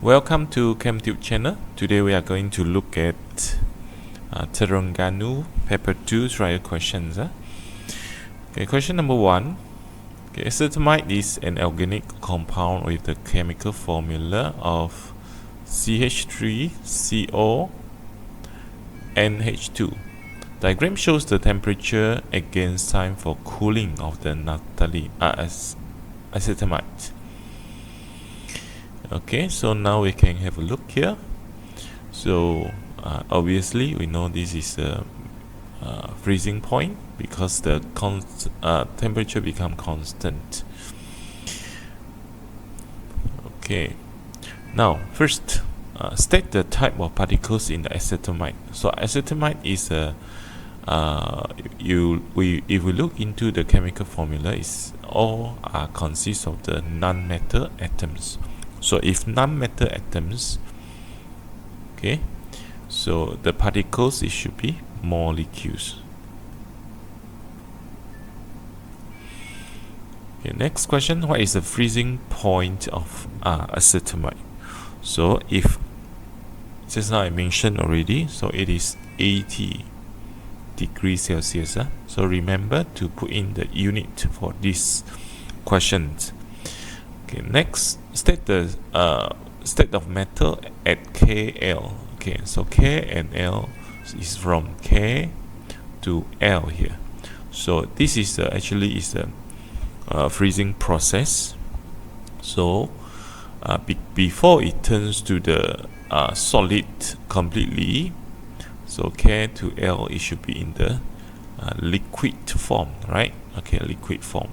Welcome to ChemTube channel. Today we are going to look at Terengganu Paper 2 trial questions. Okay, question number 1. Okay, acetamide is an organic compound with the chemical formula of CH3CO NH2. Diagram shows the temperature against time for cooling of the acetamide. Okay, so now we can have a look here. So obviously we know this is a freezing point because the temperature become constant. Okay, now first state the type of particles in the acetamide. So acetamide is a if we look into the chemical formula, is all consists of the non-metal atoms. So if non-metal atoms, okay, so the particles, it should be molecules. Okay, next question, what is the freezing point of acetamide? So if just now I mentioned already, so it is 80 degrees Celsius. So remember to put in the unit for this questions. Okay, next, state the state of metal at KL. Okay, so K and L is from K to L here. So this is actually is a freezing process. So before it turns to the solid completely, so K to L, it should be in the liquid form, right? Okay, liquid form.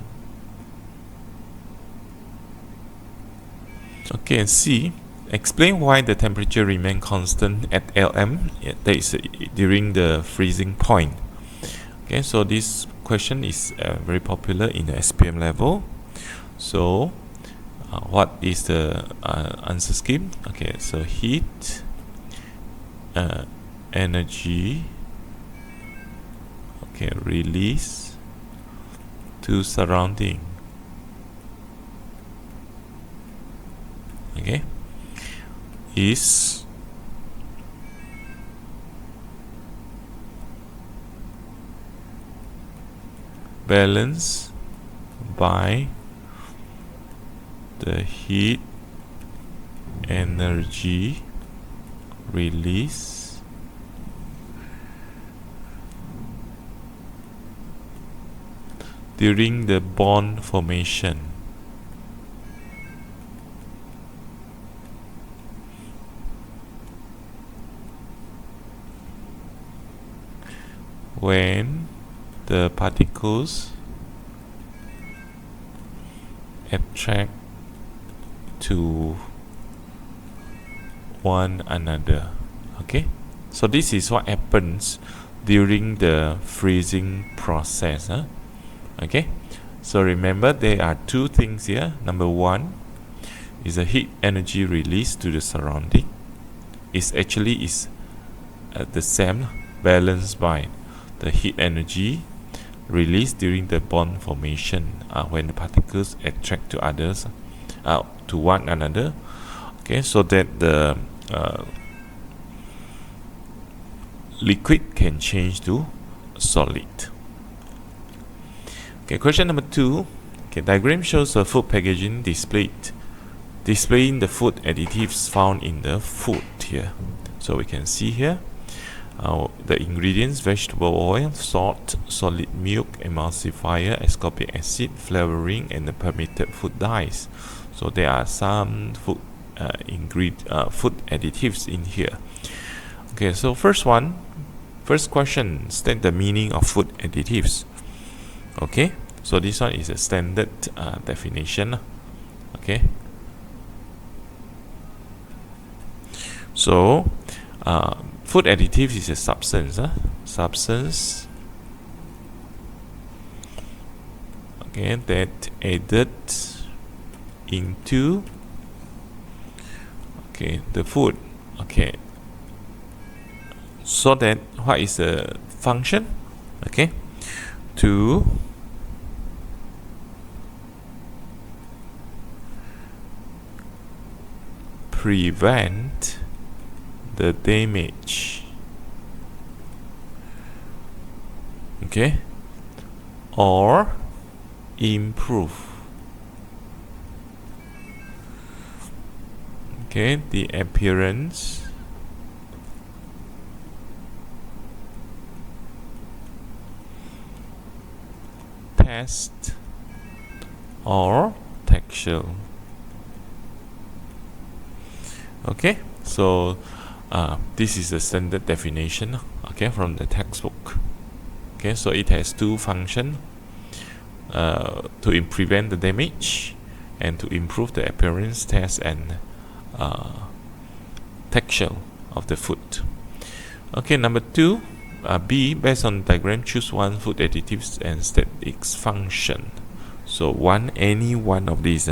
Okay, and C, explain why the temperature remains constant at Lm, that is during the freezing point. Okay, so this question is very popular in the SPM level. So what is the answer scheme? Okay, so heat, energy, okay, release to surrounding. Okay, is balanced by the heat energy release during the bond formation. When the particles attract to one another. Okay, so this is what happens during the freezing process. Okay, so remember there are two things here. Number one is the heat energy released to the surrounding. It's actually is the same, balanced by the heat energy released during the bond formation when the particles attract to others, to one another. Okay, so that the liquid can change to solid. Okay, question number 2. Okay, diagram shows a food packaging displaying the food additives found in the food here. So we can see here the ingredients: vegetable oil, salt, solid milk, emulsifier, ascorbic acid, flavoring, and the permitted food dyes. So there are some food food additives in here. Okay, so first question, state the meaning of food additives. Okay, so this one is a standard definition. Okay, so food additives is a substance, okay, that added into the food. Okay, so that what is the function? Okay, to prevent the damage, okay, or improve, okay, the appearance taste or texture. Okay, so this is the standard definition, okay, from the textbook. Okay, so it has two functions, to prevent the damage and to improve the appearance, taste, and texture of the food. Okay, number 2, B, based on diagram, choose one food additives and state its function. So any one of these.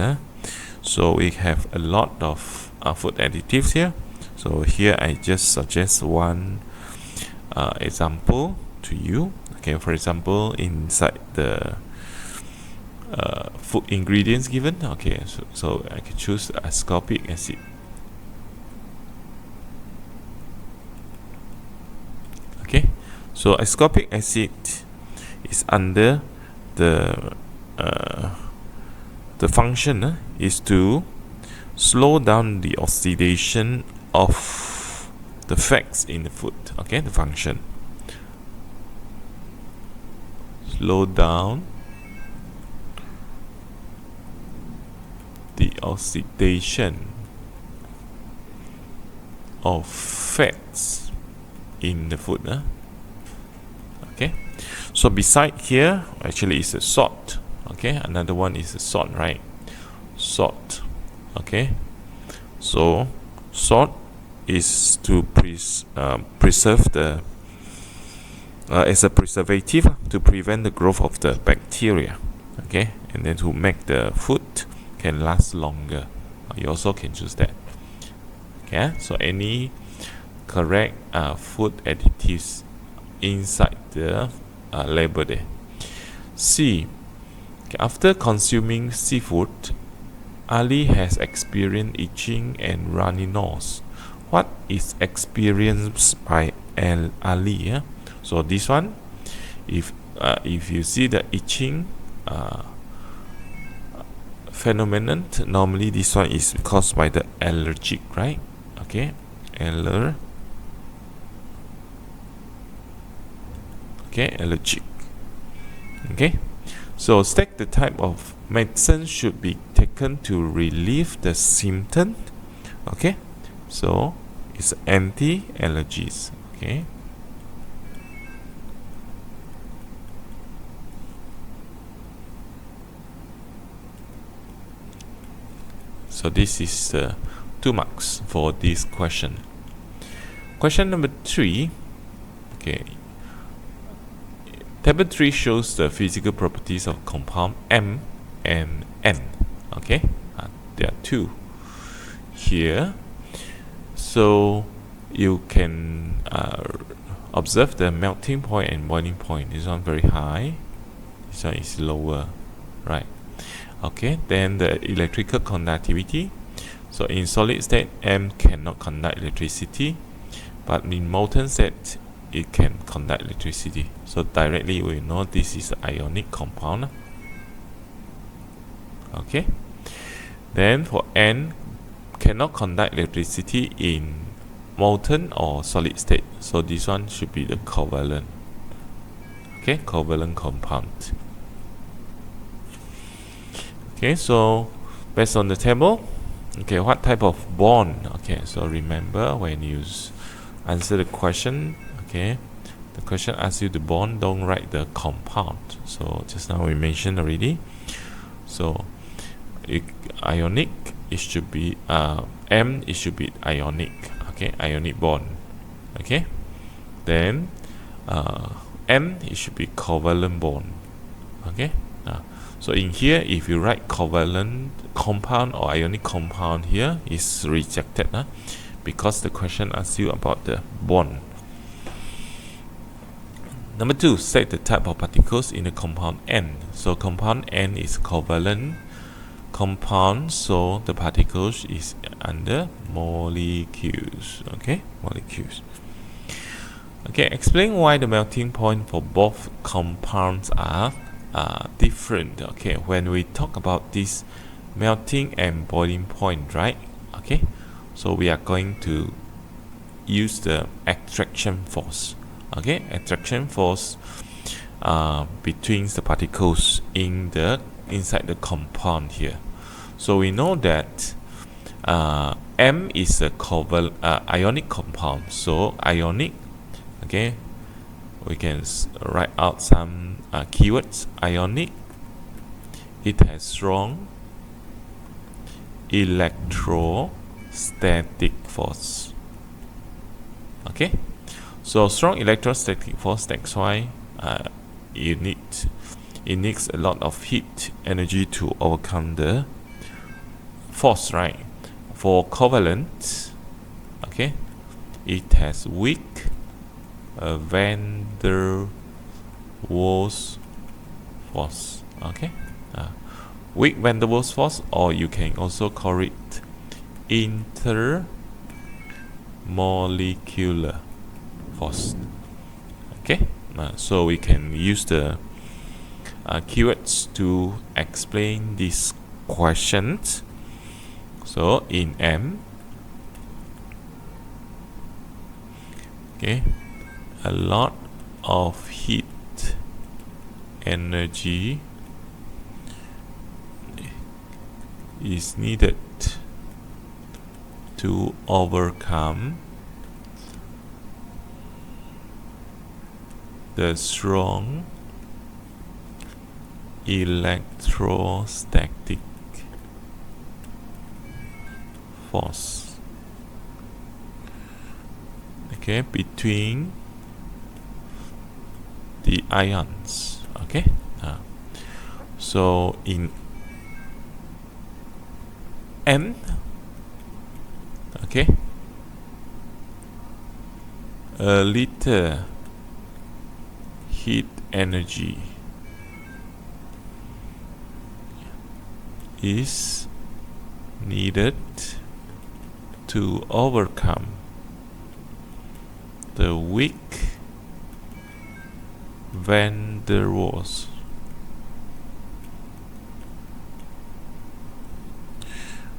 So we have a lot of food additives here. So here I just suggest one example to you. Okay, for example, inside the food ingredients given, okay, so I can choose ascorbic acid. Okay, so ascorbic acid is under the function is to slow down the oxidation of the fats in the food. Okay, the function, slow down the oxidation of fats in the food. Okay, so beside here actually is a salt. Okay, another one is a salt, right? Salt. Okay, so salt is to preserve the as a preservative to prevent the growth of the bacteria. Okay, and then to make the food can last longer. You also can choose that. Okay, so any correct food additives inside the label there. C, okay, after consuming seafood, Ali has experienced itching and runny nose. What is experienced by Ali? So this one, if you see the itching phenomenon, normally this one is caused by the allergic, right? Okay, allergic. Okay, so state the type of medicine should be taken to relieve the symptom. Okay, so it's anti-allergies. Okay, so this is 2 marks for this question. Question number 3. Okay, table 3 shows the physical properties of compound M and N. Okay, there are 2 here, so you can observe the melting point and boiling point. This one very high, this one is lower, right? Okay, then the electrical conductivity. So in solid state, M cannot conduct electricity, but in molten state it can conduct electricity. So directly we know this is an ionic compound. Okay, then for N, cannot conduct electricity in molten or solid state, so this one should be the covalent. Okay, covalent compound. Okay, so based on the table, okay, what type of bond? Okay, so remember when you answer the question, okay, the question asks you the bond, don't write the compound. So just now we mentioned already. So ionic, it should be M, it should be ionic. Okay, ionic bond. Okay, then N, it should be covalent bond. Okay, so in here, if you write covalent compound or ionic compound here, is rejected, because the question asks you about the bond. Number 2, state the type of particles in the compound N. So compound N is covalent compound, so the particles is under molecules. Okay, molecules. Okay, explain why the melting point for both compounds are different. Okay, when we talk about this melting and boiling point, right? Okay, so we are going to use the attraction force. Okay, attraction force between the particles inside the compound here. So we know that M is a ionic compound. So ionic, okay, we can write out some keywords. Ionic, it has strong electrostatic force. Okay, so strong electrostatic force, that's why it needs a lot of heat energy to overcome the force, right? For covalent, okay, it has weak van der Waals force. Okay, weak van der Waals force, or you can also call it intermolecular force. Okay, so we can use the keywords to explain these questions. So in M, okay, a lot of heat energy is needed to overcome the strong electrostatic force, okay, between the ions. Okay, so in N, okay, a little heat energy is needed to overcome the weak van der Waals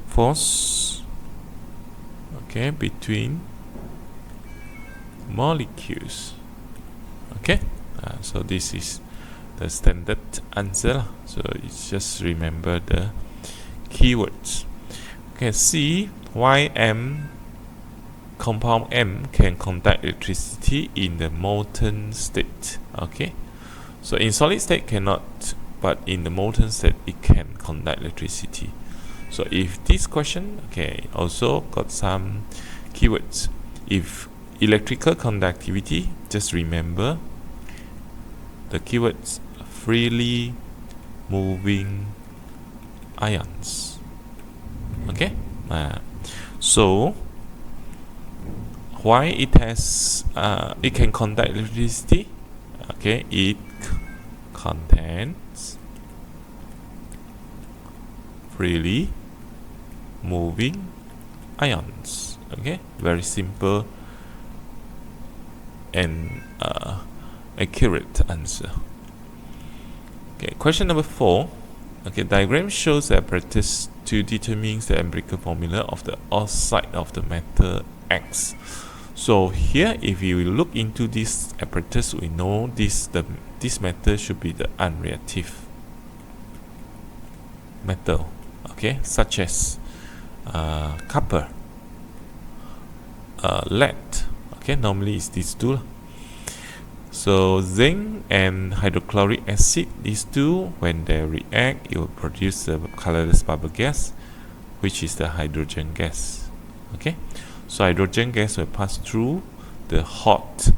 force, okay, between molecules. Okay, so this is the standard answer. So it's just remember the keywords. Okay, see why compound M can conduct electricity in the molten state. Okay, so in solid state cannot, but in the molten state it can conduct electricity. So if this question, okay, also got some keywords. If electrical conductivity, just remember the keywords freely moving ions. Okay, so why it can conduct electricity? Okay, it contains freely moving ions. Okay, very simple and accurate answer. Okay, question number 4. Okay, diagram shows the apparatus to determine the empirical formula of the oxide of the metal X. So here, if you look into this apparatus, we know this metal should be the unreactive metal. Okay, such as copper, lead. Okay, normally it's these two. So zinc and hydrochloric acid, these two, when they react, it will produce a colorless bubble gas, which is the hydrogen gas. Okay, so hydrogen gas will pass through the hot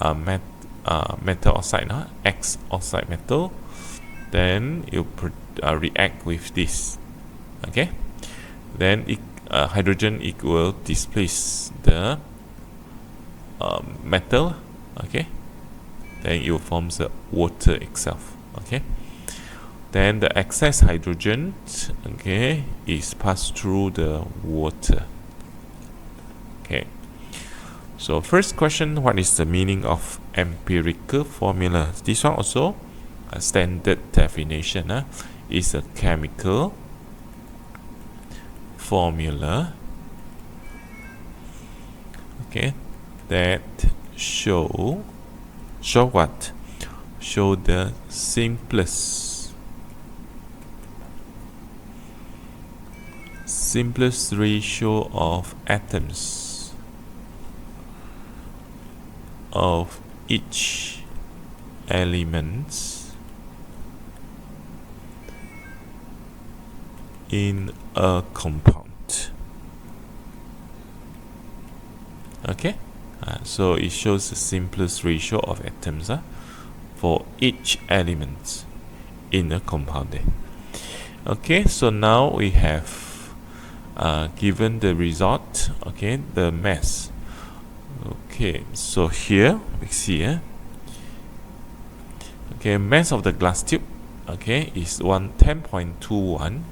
metal oxide, X oxide metal, then it will react with this. Okay, then hydrogen will displace the metal. Okay, then it will form the water itself. Okay, then the excess hydrogen, okay, is passed through the water. Okay, so first question, what is the meaning of empirical formula? This one also a standard definition, is a chemical formula, okay, that show what? Show the simplest ratio of atoms of each element in a compound. Okay, so it shows the simplest ratio of atoms for each element in a compound. Okay, so now we have given the result, okay, the mass. Okay, so here we see okay, mass of the glass tube, okay, is 10.21.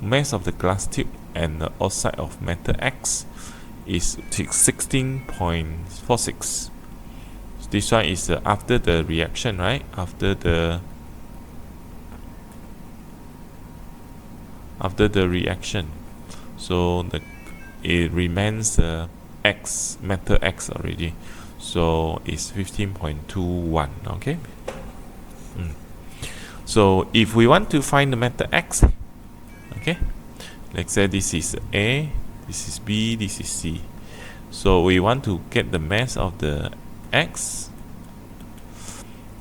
Mass of the glass tube and the oxide of metal X is 16.46. This one is after the reaction, right? After the reaction, so it remains X, metal X already, so it's 15.21. okay. So if we want to find the metal X, okay, let's say this is A, this is B, this is C, so we want to get the mass of the X,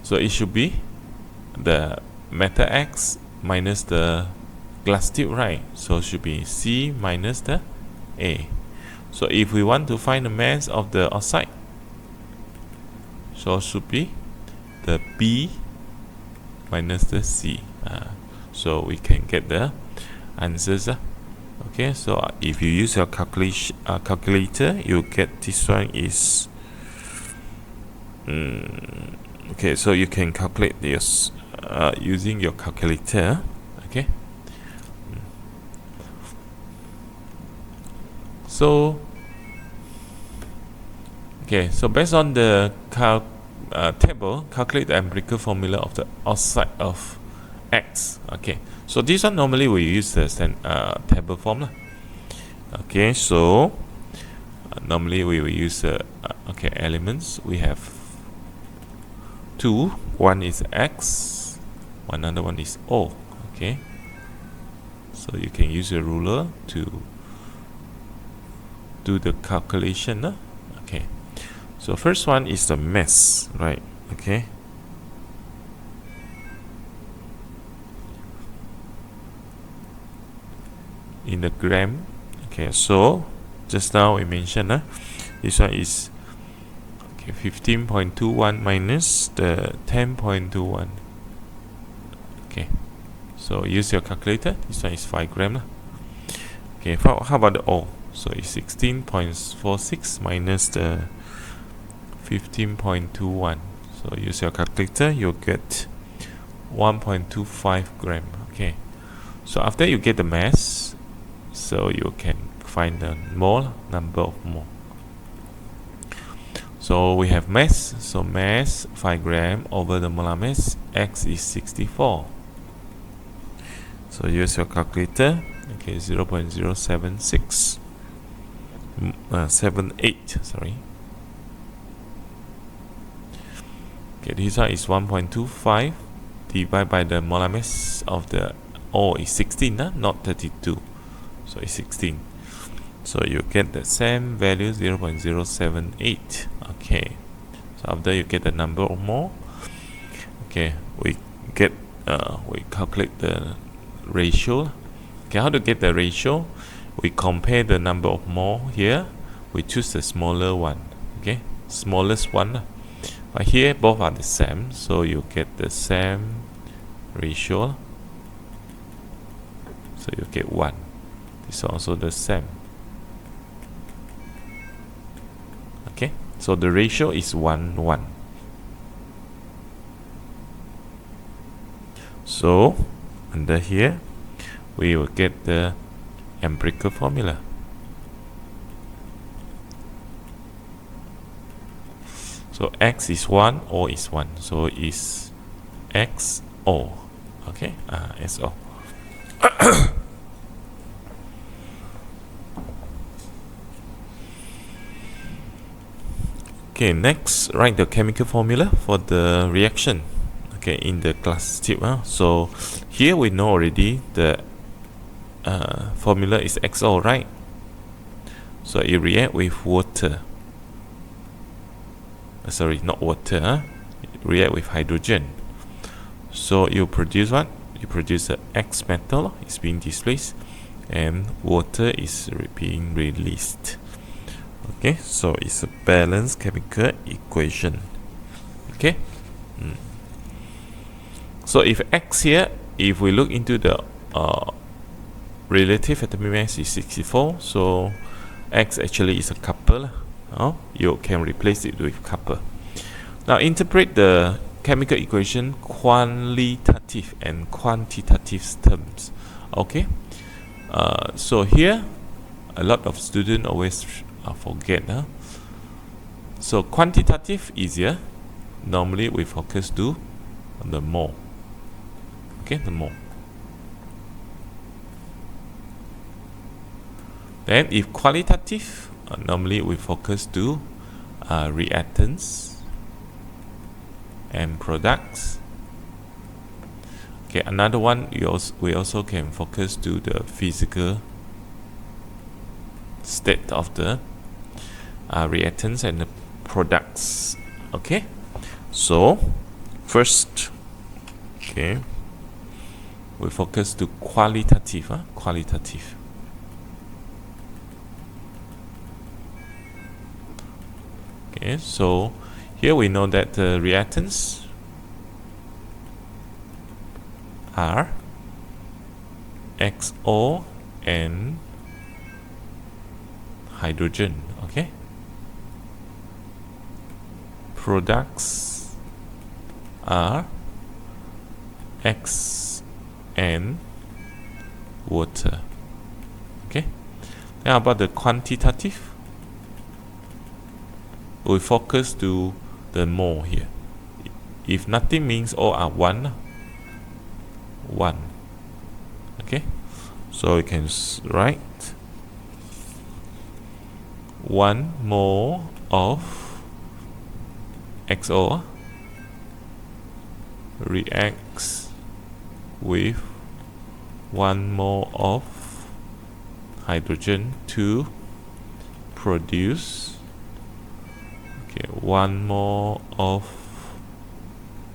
so it should be the metal X minus the glass tube, right? So it should be C minus the A. So if we want to find the mass of the oxide, so it should be the B minus the C. So we can get the answers. Okay, so if you use your calculator, you get this one is okay, so you can calculate this using your calculator. Okay, so so based on the table, calculate the empirical formula of the oxide of X. Okay, so this one normally we use the table form. Okay, so normally we will use okay, elements. We have two. One is X, another one is O. Okay, so you can use a ruler to do the calculation. Okay, so first one is the mass, right? Okay, in the gram. Okay, so just now we mentioned this one is 15.21 minus the 10.21. okay, so use your calculator. This one is 5 gram. Okay, how about the O? So it's 16.46 minus the 15.21. so use your calculator, you'll get 1.25 gram. Okay, so after you get the mass, so you can find the mole, number of mole. So we have mass, so mass 5 gram over the molar mass, X is 64. So use your calculator. Okay, 0.076 78, sorry. Okay, this one is 1.25 divided by the molar mass of the O is 16, not 32, so it's 16. So you get the same value, 0.078. Okay, so after you get the number or more, okay, we calculate the ratio. Okay, how to get the ratio? We compare the number of mole here. We choose the smaller one. Okay, smallest one. But here both are the same, so you get the same ratio. So you get 1. This is also the same. Okay, so the ratio is 1:1. So under here, we will get the empirical formula. So X is 1, O is 1. So it's XO. Okay, XO. Okay, next, write the chemical formula for the reaction. Okay, in the glass tube. So here we know already the formula is XO, right? So it react with water. Sorry, not water. It react with hydrogen. So you produce what? You produce a X metal is being displaced, and water is being released. Okay, so it's a balanced chemical equation. Okay. So if X here, if we look into the relative atomic mass is 64, so X actually is a couple. You can replace it with copper. Now interpret the chemical equation qualitative and quantitative terms. Okay. So here, a lot of students always forget. So quantitative easier. Normally we focus to the mole. Okay, the mole. Then if qualitative, normally we focus to reactants and products. Okay, another one we also can focus to the physical state of the reactants and the products. Okay, so first, okay, we focus to qualitative. Qualitative. Okay, so here we know that the reactants are XO and hydrogen. Okay, products are X and water. Okay, now about the quantitative, we focus to the mole here. If nothing means all are 1. Okay, so you can write 1 mole of XO reacts with 1 mole of hydrogen to produce 1 mole of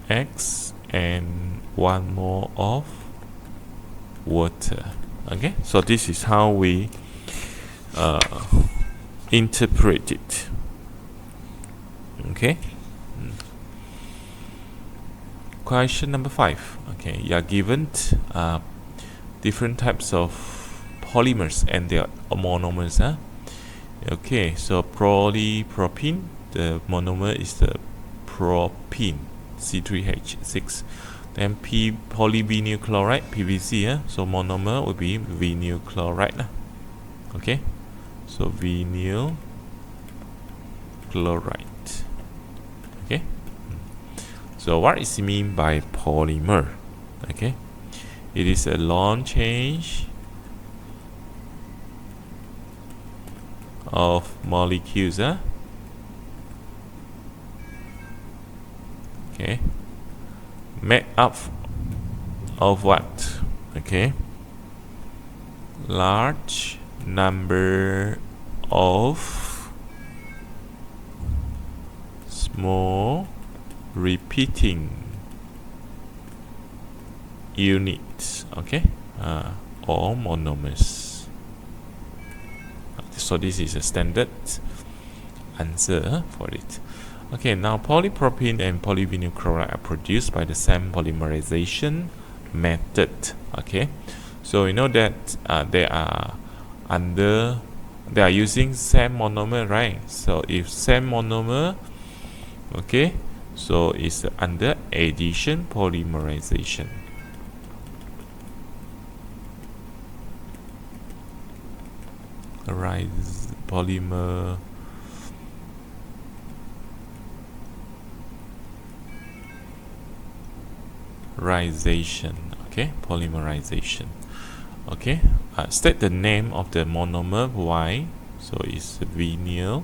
X and 1 mole of water. Okay, so this is how we interpret it. Okay. Question number 5. Okay, you are given different types of polymers and their monomers. Okay, so polypropene, the monomer is the propene, C3H6. Then polyvinyl chloride, PVC. So monomer will be vinyl chloride. Okay, so vinyl chloride. Okay, so what is mean by polymer? Okay, it is a long chain of molecules. Okay, made up of what? Okay, large number of small repeating units. Okay, or monomers. So this is a standard answer for it. Okay, now polypropene and polyvinyl chloride are produced by the same polymerization method. Okay, so you know that they are using same monomer, right? So if same monomer, okay, so it's under addition polymerization. polymerization. Okay, polymerization. Okay, state the name of the monomer Y. So it's vinyl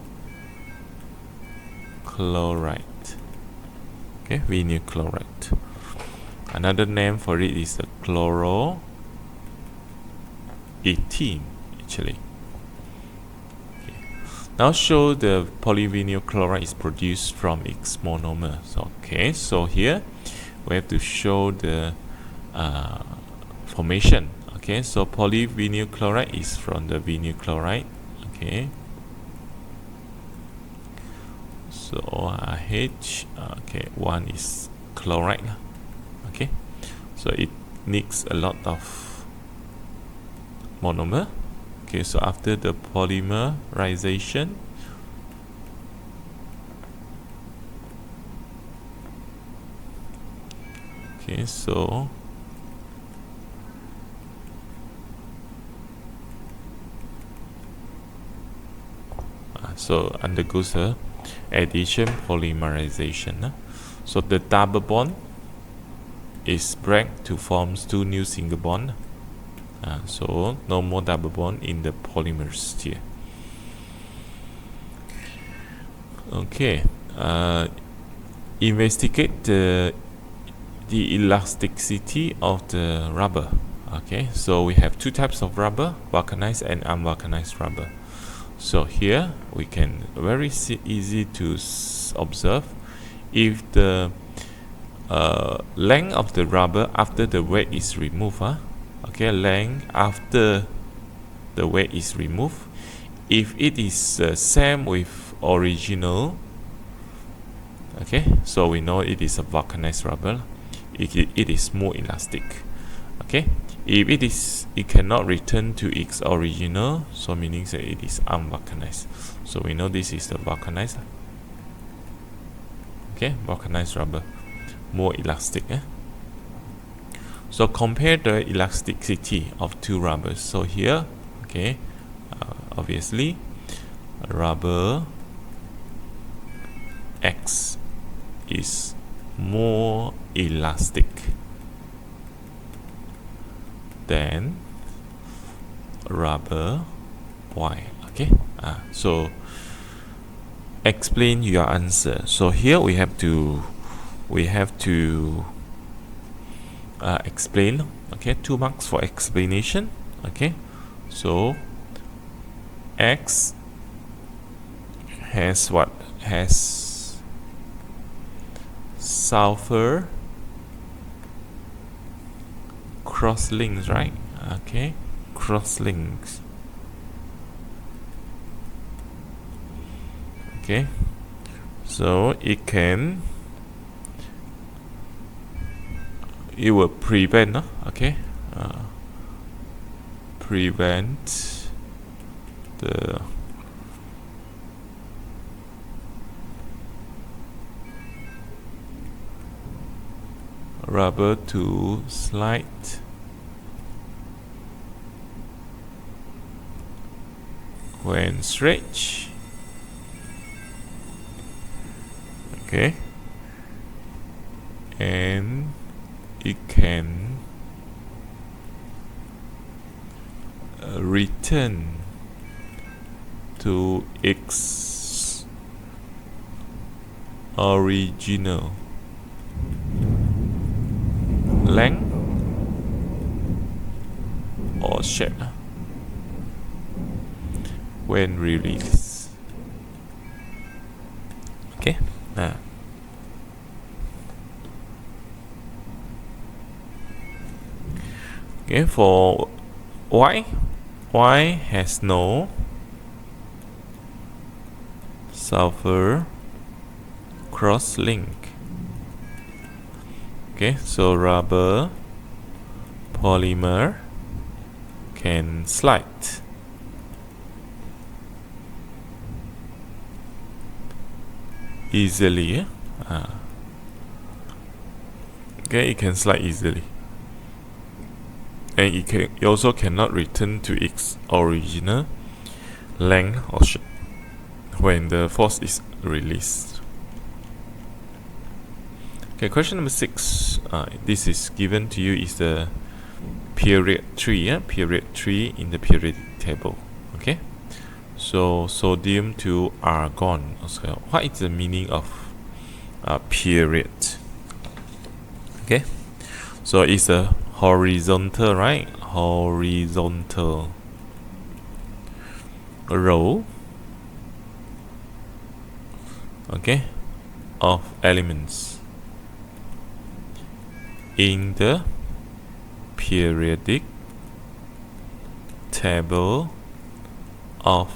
chloride. Okay, vinyl chloride. Another name for it is the chloroethene, actually. Okay. Now show the polyvinyl chloride is produced from its monomer. So, okay, so here we have to show the formation. Okay, so polyvinyl chloride is from the vinyl chloride. Okay, so H, okay, one is chloride. Okay, so it needs a lot of monomer. Okay, so after the polymerization, okay, so undergoes a addition polymerization. So the double bond is break to forms two new single bond. So no more double bond in the polymers here. Okay, investigate the elasticity of the rubber. Okay, so we have two types of rubber, vulcanized and unvulcanized rubber. So here we can very easy to observe if the length of the rubber after the weight is removed. Okay, length after the weight is removed. If it is same with original, okay, so we know it is a vulcanized rubber. It is more elastic. Okay, if it cannot return to its original, so meaning that it is unvulcanized. So we know this is the vulcanized. Okay, vulcanized rubber, more elastic. So compare the elasticity of two rubbers. So here, okay, obviously rubber X is more elastic than rubber Y. Okay, so explain your answer. So here we have to explain. Okay, 2 marks for explanation. Okay, so X has what? Has sulfur cross links, right? Okay, cross links. Okay, so it will prevent, okay, prevent the rubber to slide when stretched. Okay, and it can return to its original length or shape when released. Okay, okay, for Y has no sulfur cross link. Okay, so rubber polymer can slide easily. Okay, it can slide easily, and it also cannot return to its original length when the force is released. Okay, question number 6. This is given to you is the period 3, period 3 in the periodic table. Okay, so sodium to argon. So what is the meaning of period? Okay, so it's a horizontal, right? Horizontal row, okay, of elements in the periodic table of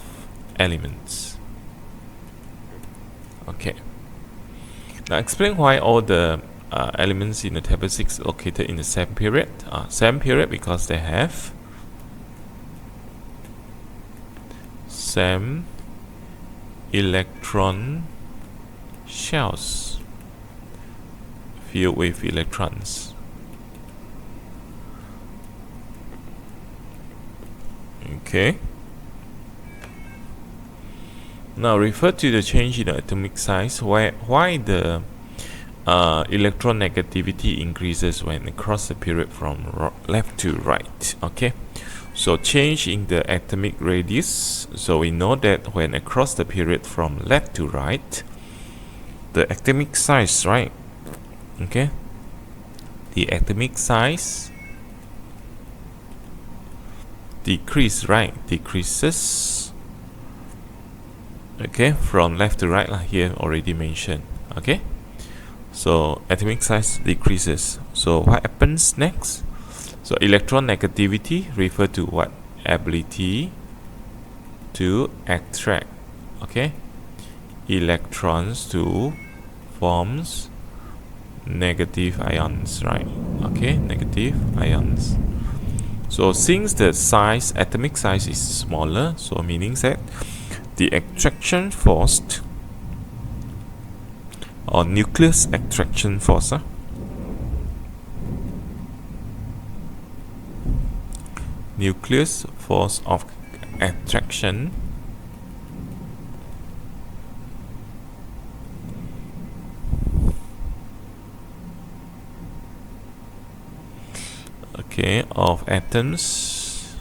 elements. Okay, now explain why all the elements in the table 6 located in the same period. Same period because they have same electron shells filled with electrons. Okay. Now refer to the change in the atomic size. Why the electronegativity increases when across the period from left to right. Okay, so change in the atomic radius. So we know that when across the period from left to right, the atomic size, right? Okay, the atomic size decreases. Okay, from left to right, here already mentioned. Okay, so atomic size decreases. So what happens next? So electron negativity refer to what? Ability to attract, okay, electrons to forms negative ions, right? Okay, negative ions. So since the size, atomic size is smaller, so meaning that the attraction force or nucleus attraction force nucleus force of attraction okay of atoms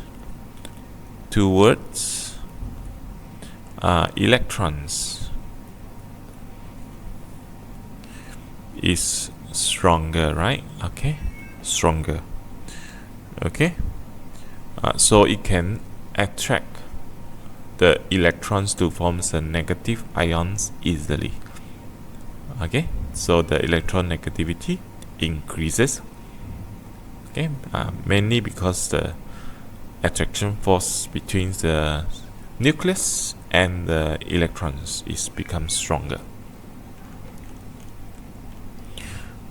towards electrons is stronger, right? Okay, stronger. Okay, so it can attract the electrons to form the negative ions easily. Okay, so the electron negativity increases. Okay, mainly because the attraction force between the nucleus and the electrons is become stronger.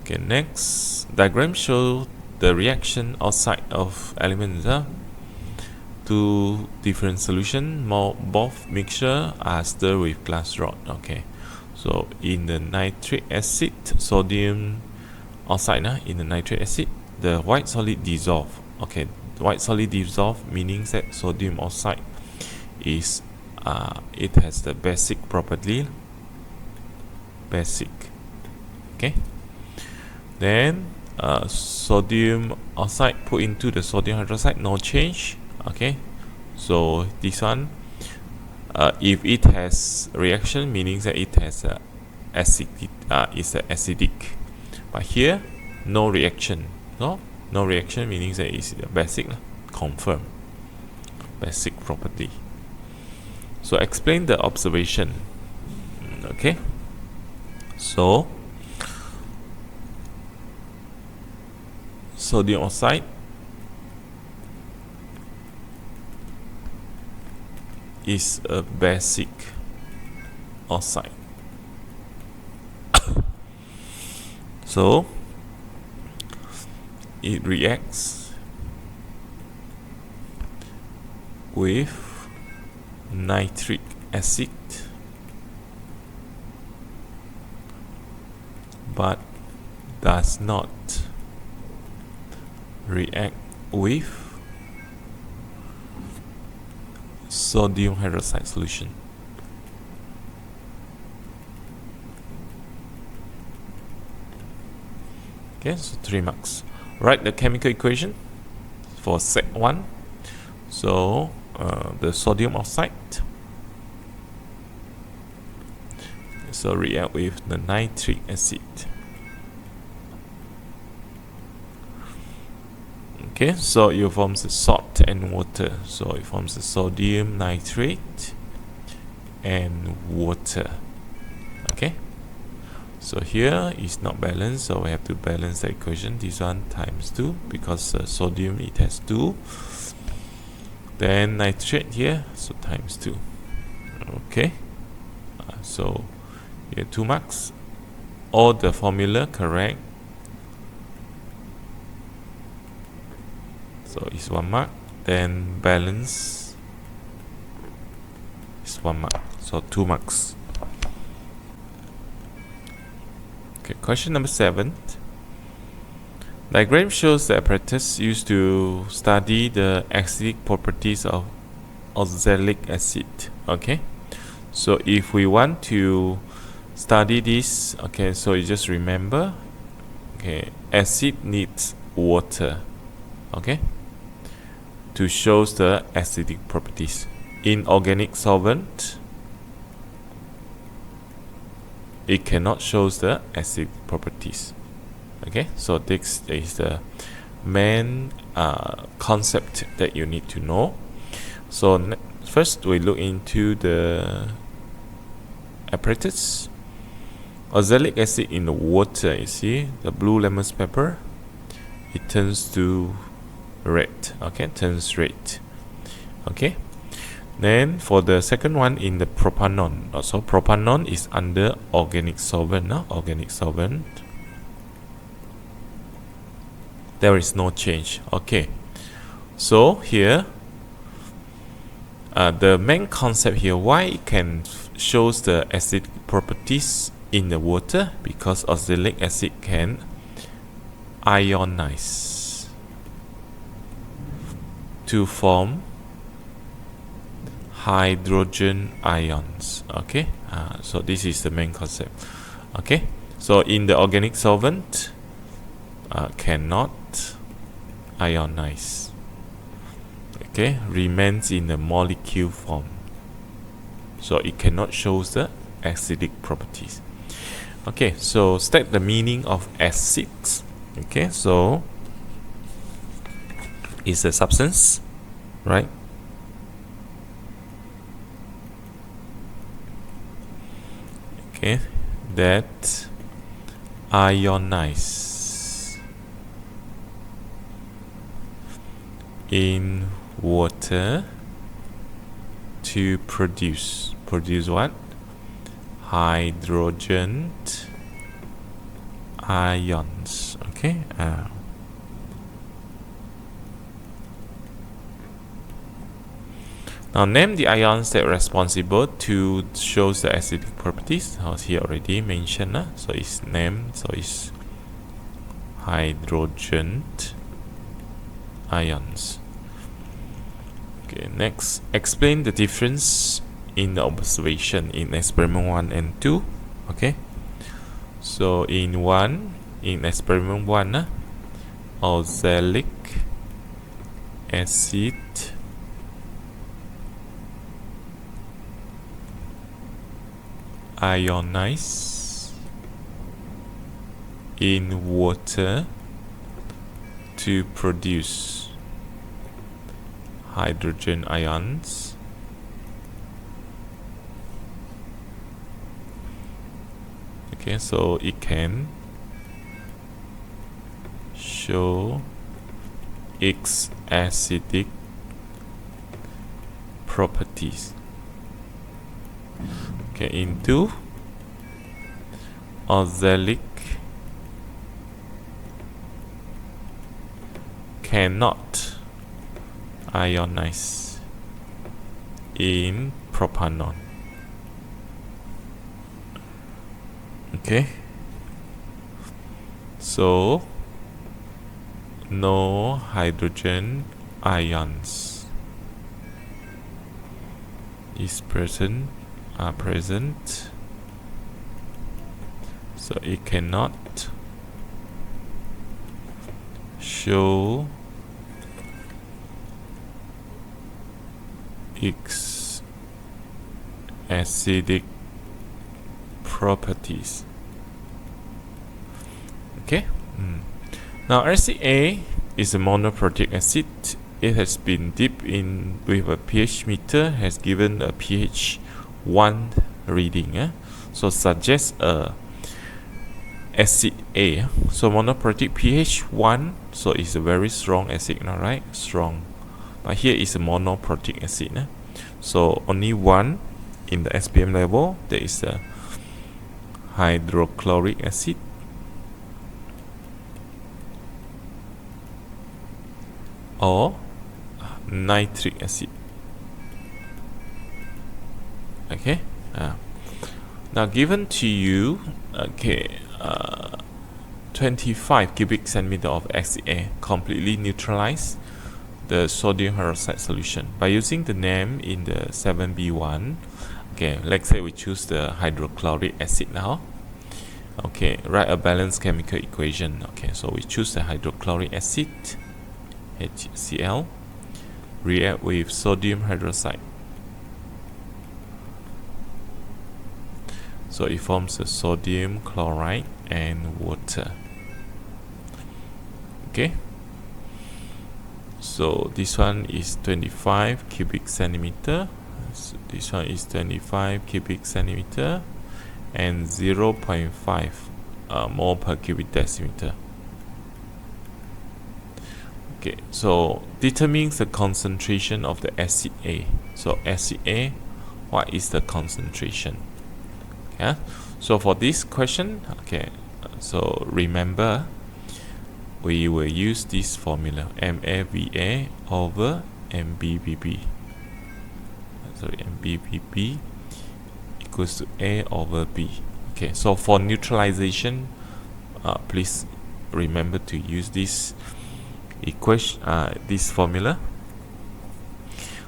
Okay, next diagram shows the reaction outside of elements. Two different solution, both mixture are stirred with glass rod. Okay, so in the nitric acid, sodium outside in the nitric acid, the white solid dissolve. Okay, white solid dissolve meaning that sodium oxide is it has the basic property, basic. Okay, then sodium oxide put into the sodium hydroxide, no change. Okay, so this one if it has reaction meaning that it has acidic, is acidic, but here no reaction. No reaction meaning that it's basic, confirm basic property. So explain the observation. Okay, so sodium oxide is a basic oxide. So it reacts with nitric acid but does not react with sodium hydroxide solution. Okay, so 3 marks. Write the chemical equation for set 1. So the sodium oxide, so react with the nitric acid. Okay, so it forms the salt and water. So it forms the sodium nitrate and water. Okay, so here is not balanced, so we have to balance the equation. This one times 2 because sodium it has 2. Then nitrate here, so times 2. Okay, so here 2 marks. All the formula correct, so it's 1 mark. Then balance is 1 mark, so 2 marks. Okay, question number 7. Diagram shows the apparatus used to study the acidic properties of oxalic acid. Okay, so if we want to study this, okay, so you just remember, okay, acid needs water, okay, to show the acidic properties. In organic solvent, it cannot show the acidic properties. Okay, so this is the main concept that you need to know. So first we look into the apparatus. Oxalic acid in the water, you see the blue lemon pepper, it turns to red. Okay, turns red. Okay, then for the second one, in the propanol, also propanol is under organic solvent. Organic solvent, there is no change. Okay, so here the main concept here, why it can shows the acid properties in the water, because oxalic acid can ionize to form hydrogen ions. Okay, so this is the main concept. Okay, so in the organic solvent cannot ionize, okay, remains in the molecule form, so it cannot show the acidic properties. Okay, so state the meaning of acids. Okay, so it's a substance, right? Okay, that ionize in water to produce what? Hydrogen ions. Okay, now name the ions that are responsible to show the acidic properties. As here already mentioned, so it's named, so it's hydrogen ions. Okay, next, explain the difference in the observation in experiment 1 and 2. Okay, so in experiment 1, oxalic acid ionize in water to produce hydrogen ions. Okay, so it can show its acidic properties. Okay, in 2, oxalic cannot ionize in propanol. Okay, so no hydrogen ions. is present, are present, so it cannot show its acidic properties. Okay. Now RCA is a monoprotic acid. It has been dipped in with a pH meter, has given a pH 1 reading. So suggests a acid A. So monoprotic pH 1, so it's a very strong acid now, right? Strong. But here is a monoprotic acid. So only 1 in the SPM level, there is a hydrochloric acid. Or nitric acid. Okay. Now given to you, 25 cubic centimeter of XA completely neutralize the sodium hydroxide solution by using the name in the 7B1. Okay, let's say we choose the hydrochloric acid now. Okay, write a balanced chemical equation. Okay, so we choose the hydrochloric acid, HCl, react with sodium hydroxide. So it forms a sodium chloride and water. Okay. So this one is 25 cubic centimeter. So this one is 25 cubic centimeter and 0.5 mole per cubic decimeter. Okay, so determines the concentration of the acid A. So acid A, what is the concentration? Yeah. So for this question, okay, so remember we will use this formula MAVA over MBVB. Sorry, MBVB equals to A over B. Okay, so for neutralization, please remember to use this equation, this formula.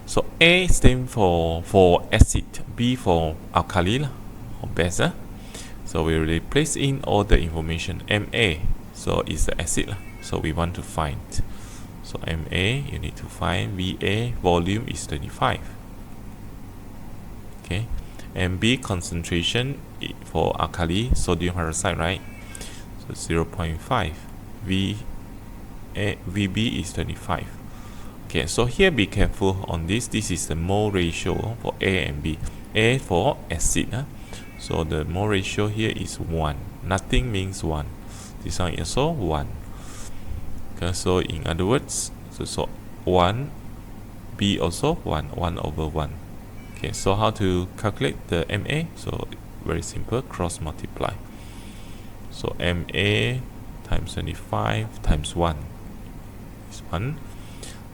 So A stands for acid, B for alkali or base. So we replace in all the information. Ma, so is the acid, so we want to find. So Ma, you need to find Va, volume is 25. Okay, Mb, concentration for alkali, sodium hydroxide, right? So 0.5. Vb is 25. Okay, so here be careful on this. This is the mole ratio for A and B. A for acid. So the mole ratio here is 1. Nothing means 1. This one is also 1. Okay, so in other words, so 1, B also 1, 1 over 1. Okay, so how to calculate the Ma? So very simple, cross multiply. So Ma times 25 times 1 is 1.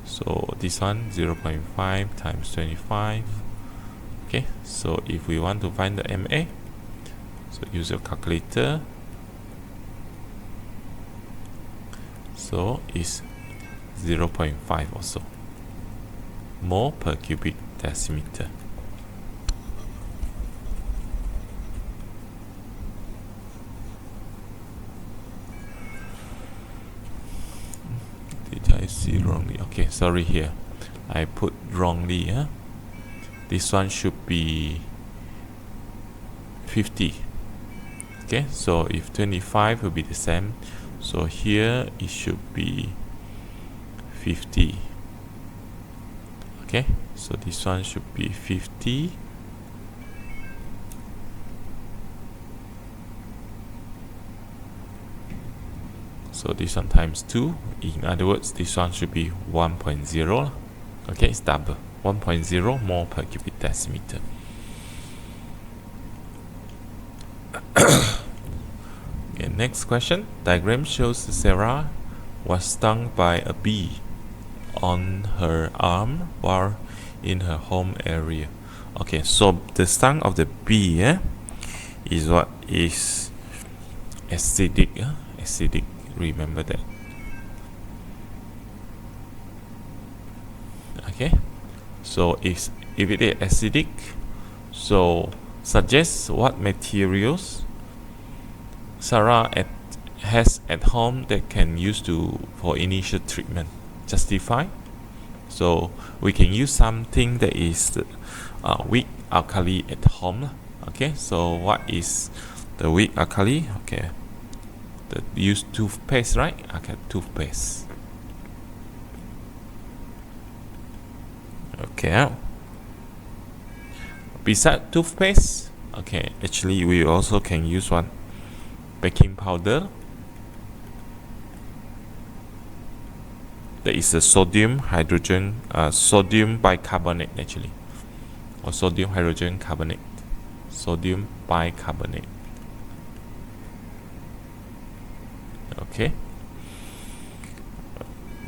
So this one 0.5 times 25. Okay, so if we want to find the Ma, so use your calculator. So it's 0.5 also mole per cubic decimeter. Did I see wrongly? Okay, sorry, here I put wrongly. This one should be 50. Okay, so if 25 will be the same, so here it should be 50. Okay, so this one should be 50. So this one times 2. In other words, this one should be 1.0. Okay, it's double. 1.0 mole per cubic decimeter. Okay, next question. Diagram shows Sarah was stung by a bee on her arm while in her home area. Okay, so the stung of the bee is what is acidic. Acidic, remember that. Okay, so if if it is acidic, so suggest what materials Sarah has at home that can use for initial treatment. Justify. So we can use something that is weak alkali at home. Okay, so what is the weak alkali? Okay, use toothpaste, right? Okay, toothpaste. Okay. Beside toothpaste, okay, actually we also can use one baking powder. There is a sodium bicarbonate actually, or sodium hydrogen carbonate. Sodium bicarbonate. Okay.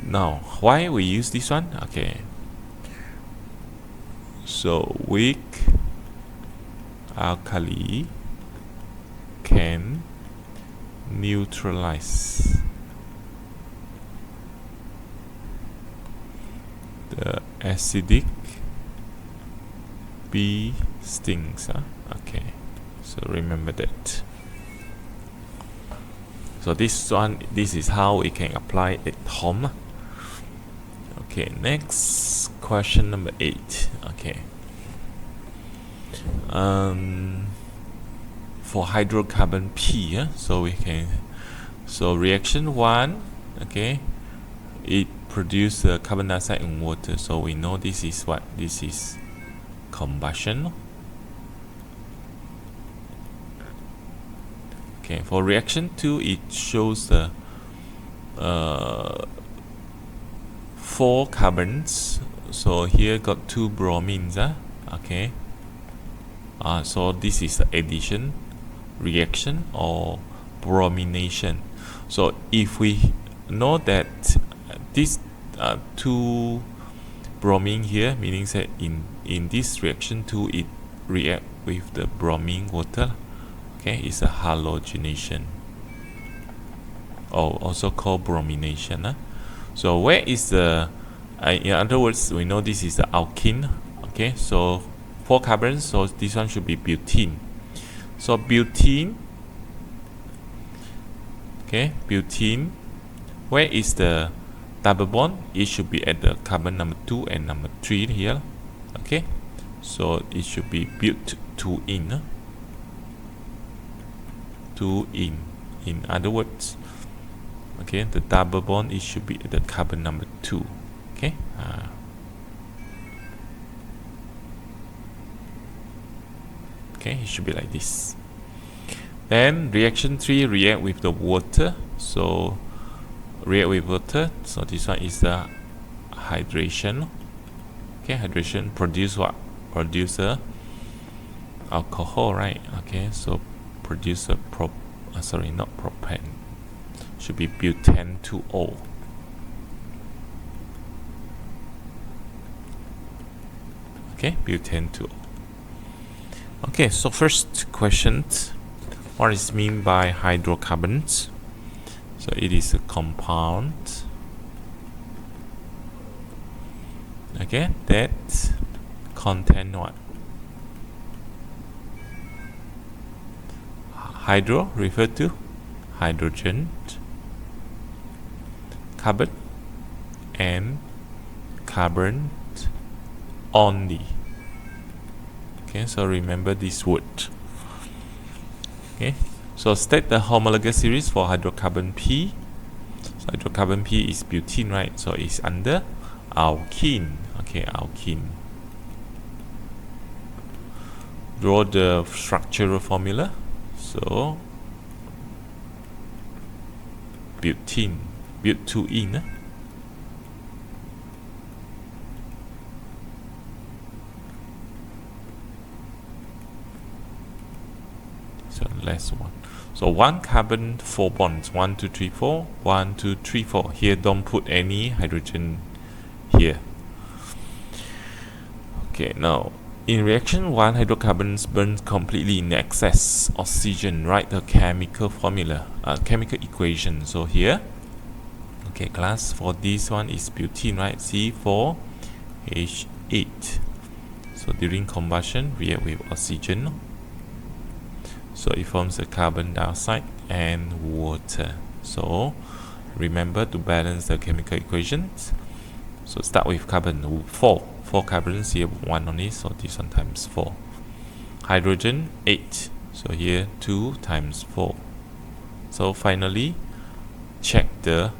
Now, why we use this one? Okay. So weak alkali can neutralize the acidic bee stings. Okay, so remember that. So this is how we can apply it home. Okay, next question number 8. Okay, for hydrocarbon P, so reaction 1, okay, it produces carbon dioxide and water, so we know this is what? This is combustion. Okay, for reaction 2, it shows the 4 carbons. So here got 2 bromines. Okay. So this is the addition reaction or bromination. So if we know that these 2 bromine here, meaning that in this reaction 2, it react with the bromine water. Okay, it's a halogenation, or also called bromination. So where is the in other words, we know this is the alkene. Okay, so 4 carbons, so this one should be butene. So butene, okay, butene, where is the double bond? It should be at the carbon number 2 and number 3 here. Okay, so it should be but2ene. 2ene. In other words, okay, the double bond, it should be at the carbon number 2. Okay. Okay, it should be like this. Then reaction 3 react with the water. So react with water. So this one is the hydration. Okay, hydration produce what? Produce alcohol, right? Okay, so produce a sorry, not propane. Should be butane-2O. Okay, butane-2O. Okay, so first question, what is mean by hydrocarbons? So it is a compound, okay, that contain what? Hydro refer to hydrogen, carbon, and carbon only. Okay, so remember this word. Okay, so state the homologous series for hydrocarbon P. So hydrocarbon P is butene, right? So it's under alkene. Okay, alkene. Draw the structural formula. So butene, but2ene. So last one. So 1 carbon, 4 bonds. 1, 2, 3, 4. 1, 2, 3, 4. Here don't put any hydrogen here. Okay, now in reaction 1, hydrocarbons burn completely in excess oxygen. Write the chemical formula, chemical equation. So here, okay, class, for this one is butene, right? C4H8. So So during combustion, react with oxygen. So it forms a carbon dioxide and water. So remember to balance the chemical equations. So start with carbon, 4 carbons here, 1 only, so this one times 4. Hydrogen, 8, so here 2 times 4. So finally check the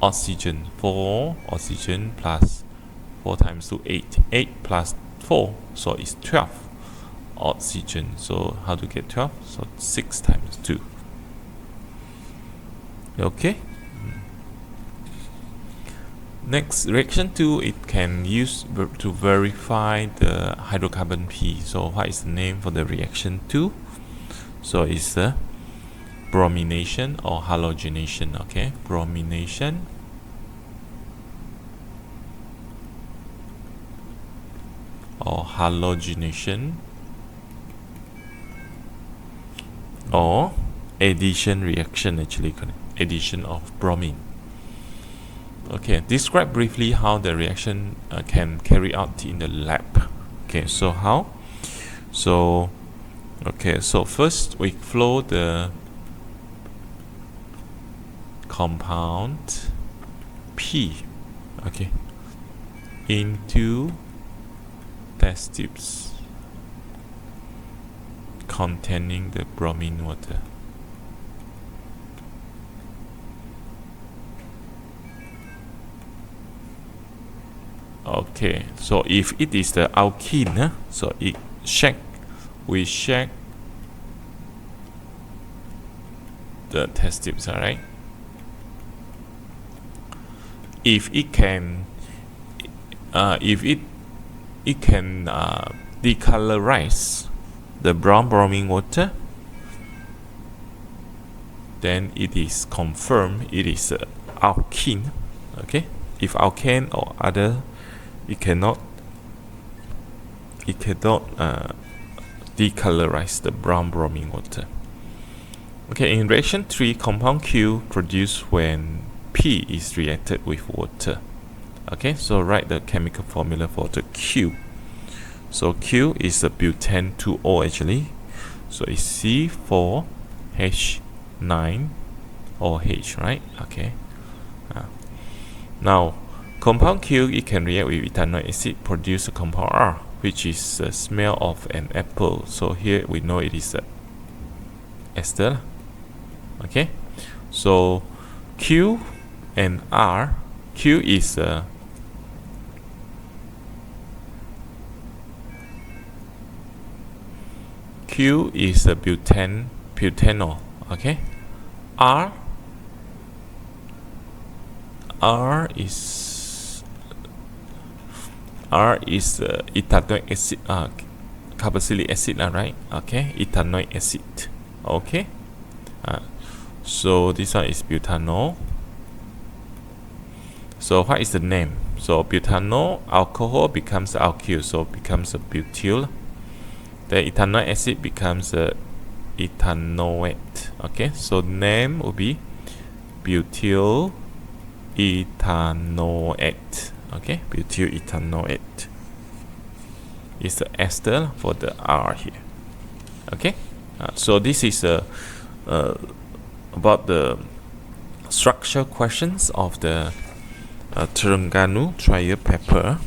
oxygen. 4 oxygen plus 4 times 2, 8. 8 plus 4, so it's 12 oxygen. So how to get 12? So 6 times 2. Okay. Next, reaction 2, it can use to verify the hydrocarbon P. So what is the name for the reaction 2? So it's the bromination or halogenation. Okay, bromination or halogenation, or addition reaction, actually addition of bromine. Okay, describe briefly how the reaction can carry out in the lab. Okay, so how? So okay, so first we flow the compound P, okay, into test tubes containing the bromine water. Okay, so if it is the alkene, so we check the test tubes, alright? If it can decolorize the brown bromine water, then it is confirmed it is alkene. Okay, if alkane or other, it cannot decolorize the brown bromine water. Okay, in reaction 3, compound Q produced when P is reacted with water. Okay, so write the chemical formula for the Q. So Q is a butane 2O actually. So it's C4H9OH, right? Okay. Now, compound Q, it can react with ethanoic acid, produce a compound R, which is the smell of an apple. So here we know it is a ester. Okay, so Q and R. Q is a butanol. Okay, R is ethanoic acid, carboxylic acid, right? Okay, ethanoic acid. Okay, so this one is butanol. So what is the name? So butanol alcohol becomes alkyl, so becomes a butyl. The ethanoic acid becomes a ethanoate. Okay, so name will be butyl ethanoate. Okay, butyl ethanoate is the ester for the R here. Okay, so this is about the structure questions of the Terengganu trial paper.